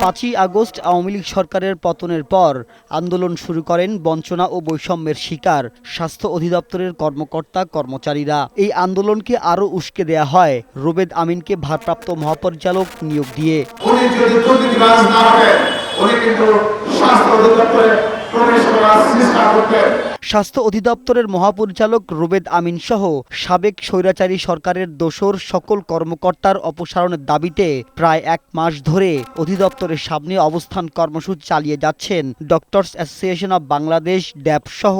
5ই August Awami League সরকারের পতনের পর আন্দোলন শুরু করেন বঞ্চনা ও বৈষম্যের শিকার স্বাস্থ্য অধিদপ্তরের কর্মকর্তা কর্মচারীরা। এই আন্দোলনকে আরও উস্কে দেয়া হয় রুবেদ আমিনকে ভারপ্রাপ্ত মহাপরিচালক নিয়োগ দিয়ে। স্বাস্থ্য অধিদপ্তরের মহাপরিচালক রুবেদ আমিন সহ সাবেক স্বৈরাচারী সরকারের দোসর সকল কর্মকর্তার অপসারণের দাবিতে প্রায় 1 মাস ধরে অধিদপ্তরের সামনে অবস্থান কর্মসূচি চালিয়ে যাচ্ছেন ডক্টরস অ্যাসোসিয়েশন অব বাংলাদেশ ড্যাব সহ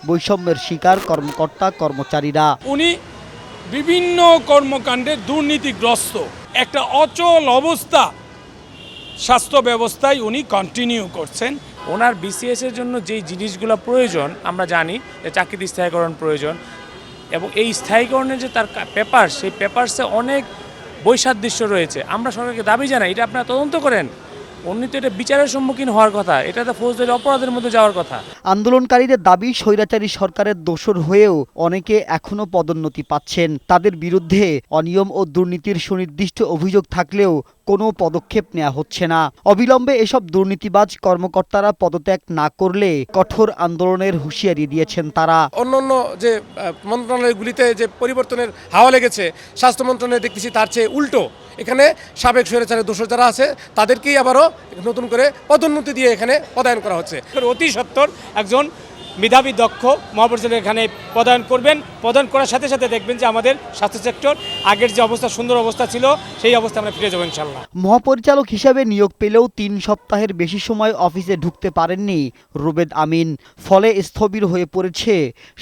বৈষম্যের শিকার কর্মকর্তা কর্মচারীরা। উনি বিভিন্ন কর্মকাণ্ডে দুর্নীতিগ্রস্ত একটা অচল অবস্থা স্বাস্থ্য ব্যবস্থায় উনি কন্টিনিউ করছেন। ওনার বিসিএস এর জন্য যেই জিনিসগুলো প্রয়োজন আমরা জানি যে চাকরির স্থায়ীকরণ প্রয়োজন, এবং এই স্থায়ীকরণের যে তার পেপার, সেই পেপারসে অনেক বৈসাদৃশ্য রয়েছে। আমরা সরকারকে দাবি জানাই এটা আপনারা তদন্ত করেন। উনি তো এটা বিচারের সম্মুখীন হওয়ার কথা, এটা তো ফৌজদারি অপরাধের মধ্যে যাওয়ার কথা। আন্দোলনকারীদের দাবি স্বৈরাচারী সরকারের দোসর হয়েও অনেকে এখনো পদোন্নতি পাচ্ছেন। তাদের বিরুদ্ধে অনিয়ম ও দুর্নীতির সুনির্দিষ্ট অভিযোগ থাকলেও কোনো পদক্ষেপ নেওয়া হচ্ছে না। অবিলম্বে এসব দুর্নীতিবাজ কর্মকর্তারা পদত্যাগ না করলে কঠোর আন্দোলনের হুঁশিয়ারি দিয়েছেন তারা। অন্যান্য যে মন্ত্রণালয়গুলিতে যে পরিবর্তনের হাওয়া লেগেছে, স্বাস্থ্য মন্ত্রণালয়ে দেখতেছি তার চেয়ে উল্টো। এখানে সাবেক স্বৈরাচারের দোষর যারা আছে তাদেরকেই আবারও নতুন করে পদোন্নতি দিয়ে এখানে পদায়ন করা হচ্ছে। অতি সত্বর একজন মেধাবী দক্ষ মহাপরিচালক এখানে পদায়ন করবেন। পদায়ন করার সাথে সাথে দেখবেন যে আমাদের স্বাস্থ্য সেক্টর আগের যে অবস্থা, সুন্দর অবস্থা ছিল, সেই অবস্থা আমরা ফিরে যাবো ইনশাল্লাহ। মহাপরিচালক হিসেবে নিয়োগ পেলেও 3 সপ্তাহের বেশি সময় অফিসে ঢুকতে পারেননি রুবেদ আমিন। ফলে স্থবির হয়ে পড়েছে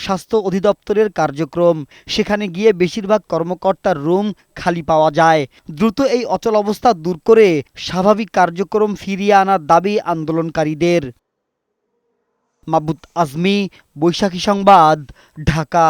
স্বাস্থ্য অধিদপ্তরের কার্যক্রম। সেখানে গিয়ে বেশিরভাগ কর্মকর্তার রুম খালি পাওয়া যায়। দ্রুত এই অচল অবস্থা দূর করে স্বাভাবিক কার্যক্রম ফিরিয়ে আনার দাবি আন্দোলনকারীদের। মাহবুব আজমি, বৈশাখী সংবাদ, ঢাকা।